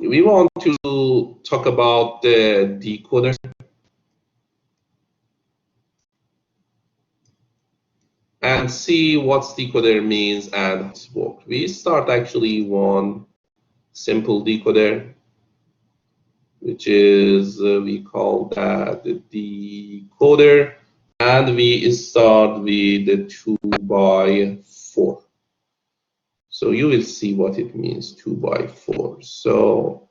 we want to talk about the decoder and see what decoder means and how it works. We start actually one simple decoder, which is we call that the decoder, and we start with the 2x4. So you will see what it means, 2x4. So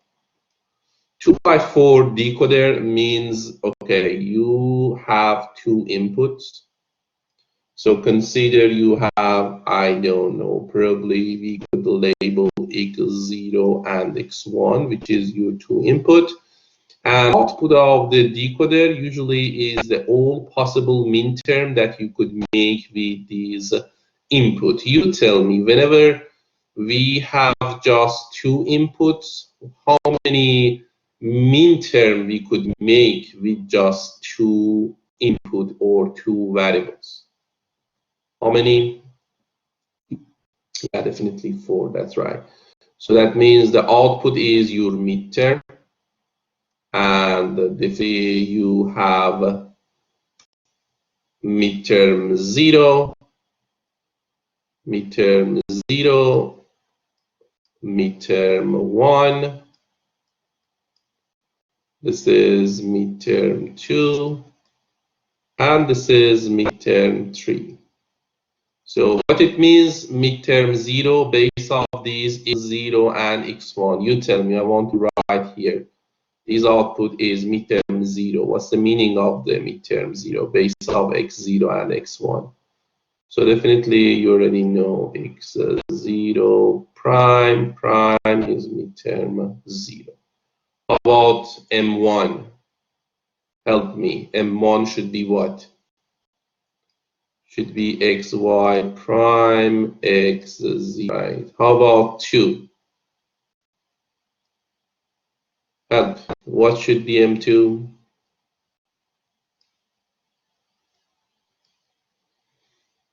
2x4 decoder means, okay, you have two inputs. So consider you have, I don't know, probably we could label x0 and x1, which is your two input. And output of the decoder usually is the all possible minterm that you could make with these input. You tell me, whenever we have just two inputs, how many minterm we could make with just two input or two variables? How many? Yeah, definitely 4, that's right. So that means the output is your midterm, and if you have midterm 0, midterm 0, midterm 1, this is midterm 2, and this is midterm 3. So what it means, midterm 0, base of these is 0 and x1. You tell me, I want to write here. This output is midterm 0. What's the meaning of the midterm 0? Base of x0 and x1. So definitely you already know x0 prime is midterm 0. How about m1? Help me. M1 should be what? Should be xy prime x0, right? How about 2? Help. What should be m2?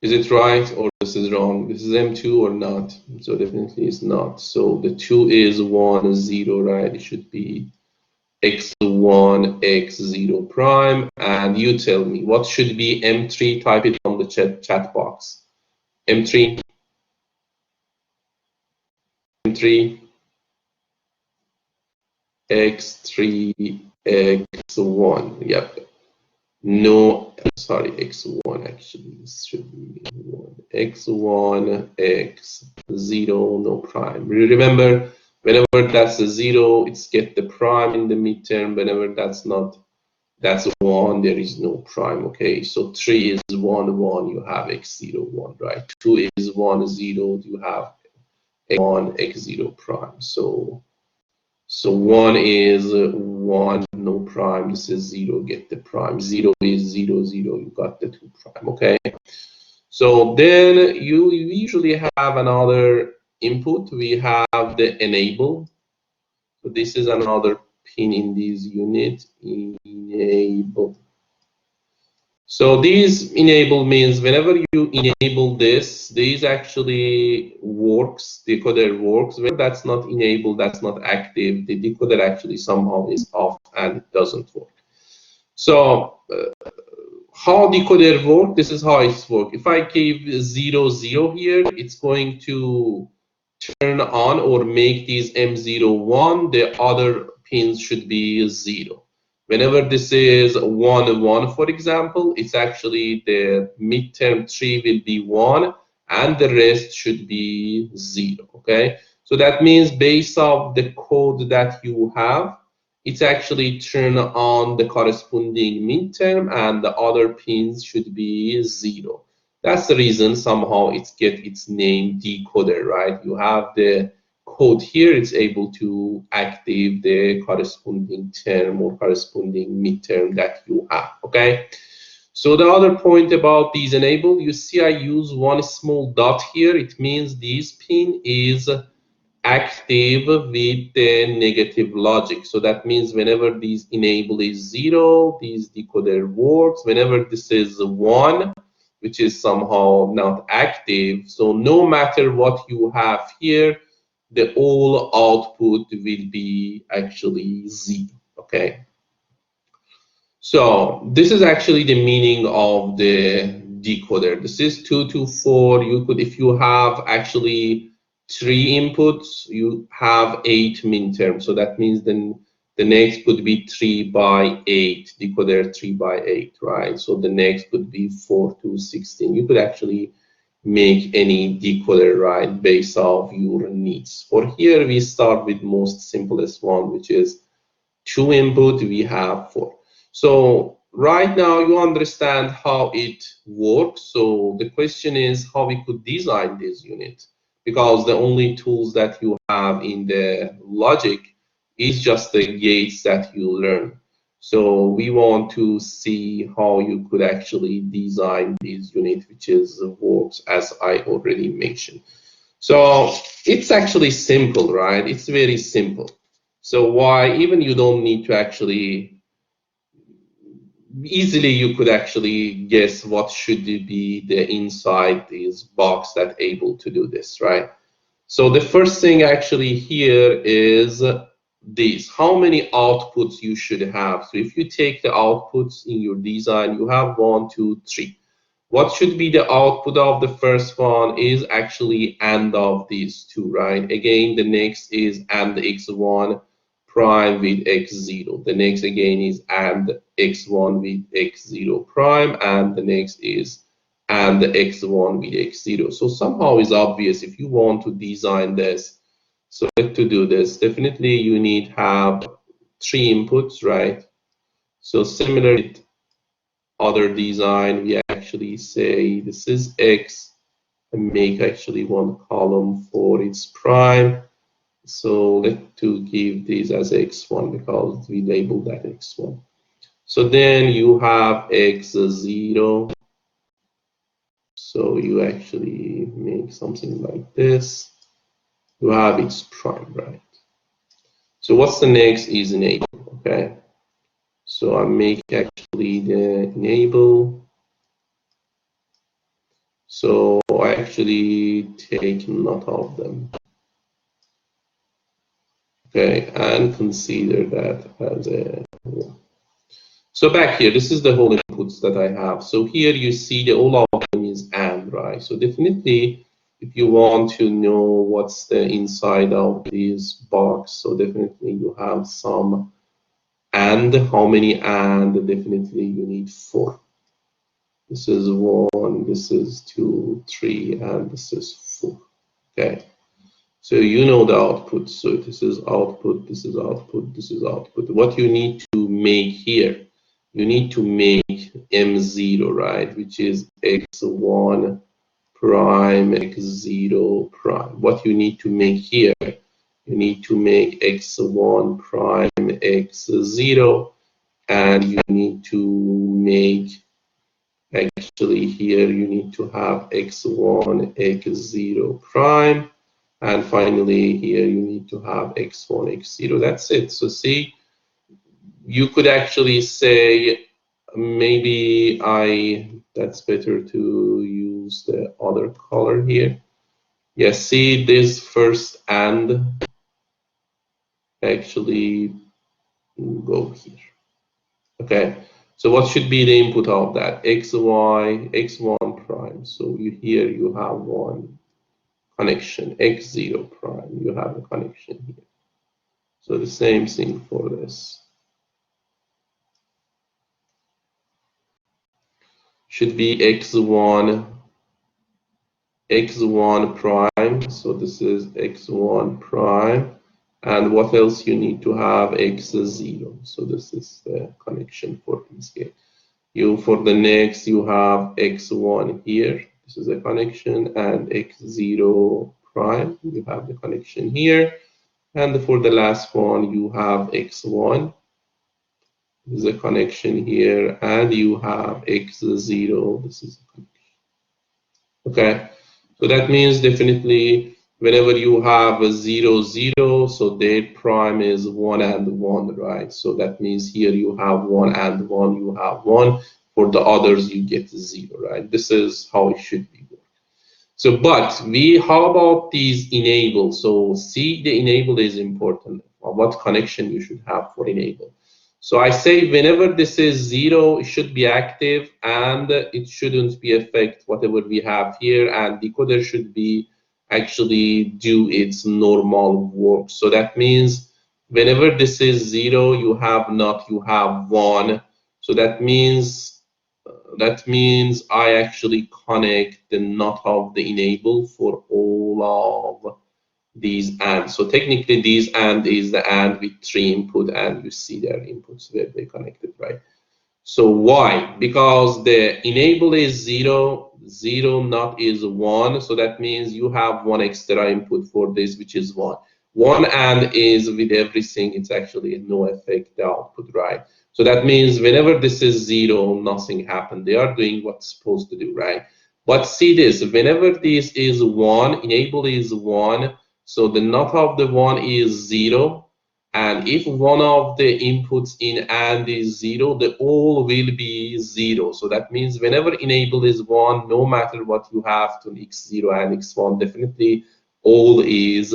Is it right or this is wrong? This is m2 or not? So definitely it's not. So the 2 is 1, 0, right? It should be x1, x0 prime. And you tell me, what should be m3? Type it on the chat box. m3, m3, x3, x1. Yep. No, sorry, x1 actually. This should be 1. x1, x0, no prime. Remember, whenever that's a 0, it's get the prime in the midterm. Whenever that's 1, there is no prime. Okay, so 3 is 1, 1, you have x0, 1, right? 2 is 1, 0, you have x1, x0 prime. So 1 is 1, no prime. This is 0, get the prime. 0 is 0, 0, you got the 2 prime. Okay. So then you usually have another input. We have the enable. So this is another pin in this unit. Enable. So these enable means whenever you enable this actually works, decoder works. When that's not enabled, that's not active, the decoder actually somehow is off and it doesn't work. So how decoder work? This is how it works. If I give 0, 0 here, it's going to turn on or make these M0 1, the other pins should be 0. Whenever this is 1, 1, for example, it's actually the midterm 3 will be 1 and the rest should be 0. Okay, so that means based on the code that you have, it's actually turn on the corresponding midterm and the other pins should be 0. That's the reason somehow it's get its name decoder, right? You have the code here, it's able to active the corresponding term or corresponding midterm that you have, okay? So the other point about these enable, you see I use one small dot here. It means this pin is active with the negative logic. So that means whenever this enable is 0, this decoder works. Whenever this is 1, which is somehow not active, so no matter what you have here, the all output will be actually 0. Okay. So this is actually the meaning of the decoder. This is 2 to 4. You could, if you have actually 3 inputs, you have 8 minterms. So that means then the next could be 3 by 8, decoder 3 by 8, right? So the next could be 4 to 16. You could actually make any decoder, right, based off your needs. For here, we start with most simplest one, which is 2 input, we have 4. So right now you understand how it works. So the question is how we could design this unit, because the only tools that you have in the logic is just the gates that you learn. So we want to see how you could actually design this unit, which is works as I already mentioned. So it's actually simple, right? It's very simple. So why even you don't need to actually easily you could actually guess what should be the inside this box that able to do this, right? So the first thing actually here is this, how many outputs you should have. So if you take the outputs in your design, you have 1, 2, 3. What should be the output of the first one is actually AND of these two, right? Again, the next is AND x1 prime with x0. The next again is AND x1 with x0 prime, and the next is AND x1 with x0. So somehow it's obvious if you want to design this. So to do this, definitely you need have 3 inputs, right? So similar with other design, we actually say this is x and make actually one column for its prime. So let's to give this as x1 because we labeled that x1. So then you have x0. So you actually make something like this. You have its prime, right? So what's the next is enable, okay? So I make actually the enable. So I actually take not of them, okay, and consider that as a one. So back here, this is the whole inputs that I have. So here you see the all of them is AND, right? So definitely, if you want to know what's the inside of this box, so definitely you have some AND. How many AND? Definitely you need 4. This is 1, this is 2, 3, and this is 4. Okay. So you know the output. So this is output, this is output, this is output. What you need to make here, you need to make M0, right? Which is x1 prime, x0 prime. What you need to make here, you need to make x1 prime, x0, and you need to make actually here you need to have x1, x0 prime, and finally here you need to have x1, x0. That's it. So see, you could actually say maybe that's better to use the other color here. Yes, see this first and actually go here. Okay, so what should be the input of that? xy, x1 prime. So here you have one connection, x0 prime, you have a connection here. So the same thing for this. Should be x1, x1 prime. So this is x1 prime. And what else you need to have? x0. So this is the connection for this game. For the next, you have x1 here. This is a connection, and x0 prime. You have the connection here. And for the last one, you have x1. This is a connection here, and you have x0. This is a connection. Okay, so that means definitely whenever you have a 0, 0, so their prime is 1 and 1, right? So that means here you have 1 and 1, you have 1. For the others, you get 0, right? This is how it should be. So, but how about these enable? So, see, the enable is important. What connection you should have for enable. So I say whenever this is 0, it should be active and it shouldn't be affect whatever we have here, and decoder should be actually do its normal work. So that means whenever this is 0, you have not, you have 1. So that means I actually connect the not of the enable for all of these and. So technically these and is the and with 3 input, and you see their inputs where they connected, right? So why? Because the enable is 0, 0 not is 1, so that means you have one extra input for this, which is 1. 1 and is with everything, it's actually no effect the output, right? So that means whenever this is 0, nothing happened. They are doing what's supposed to do, right? But see this, whenever this is 1, enable is 1, so the not of the 1 is 0, and if one of the inputs in AND is 0, the all will be 0. So that means whenever enable is 1, no matter what you have to x0 and x1, definitely all is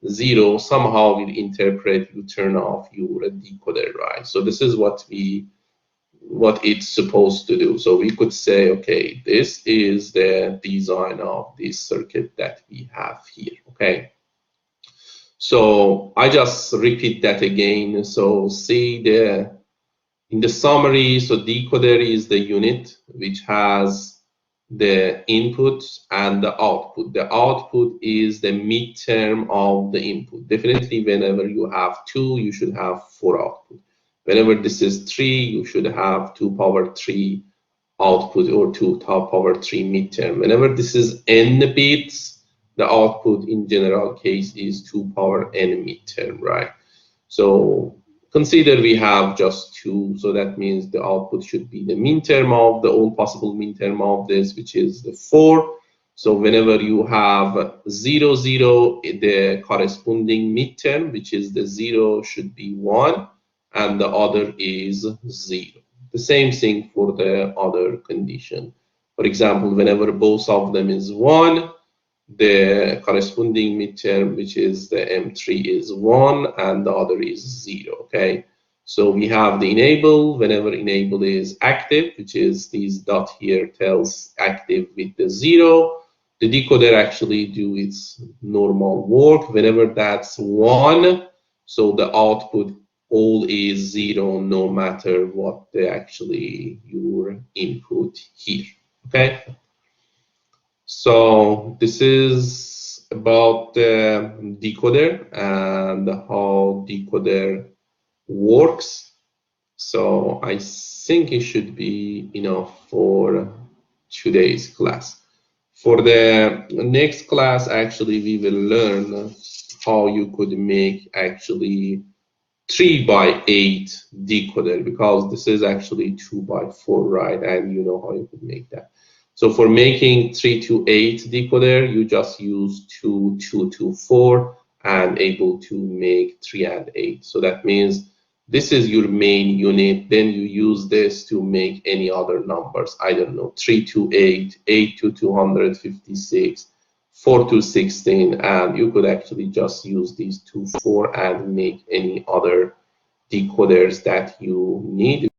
0. Somehow will interpret you turn off your decoder, right? So this is what it's supposed to do. So we could say, okay, this is the design of this circuit that we have here, okay? So I just repeat that again. So see in the summary, so decoder is the unit which has the input and the output. The output is the midterm of the input. Definitely whenever you have 2, you should have 4 output. Whenever this is 3, you should have 2 power 3 output or 2 power 3 midterm. Whenever this is n bits, the output in general case is 2 power n midterm, right? So consider we have just 2, so that means the output should be the midterm of the all possible midterm of this, which is the 4. So whenever you have 0, 0, the corresponding midterm, which is the 0, should be 1, and the other is 0. The same thing for the other condition. For example, whenever both of them is 1, the corresponding midterm, which is the M3, is 1 and the other is 0, okay? So we have the enable. Whenever enable is active, which is this dot here tells active with the 0, the decoder actually do its normal work. Whenever that's 1, so the output all is 0 no matter what the actually your input here, okay? So this is about the decoder and how decoder works. So I think it should be enough for today's class. For the next class, actually, we will learn how you could make actually 3 by 8 decoder, because this is actually 2 by 4, right? And you know how you could make that. So for making 3 to 8 decoder, you just use 2, 2 to 4 and able to make 3 and 8. So that means this is your main unit. Then you use this to make any other numbers. I don't know, 3 to 8, 8 to 256, 4 to 16, and you could actually just use these 2, 4 and make any other decoders that you need.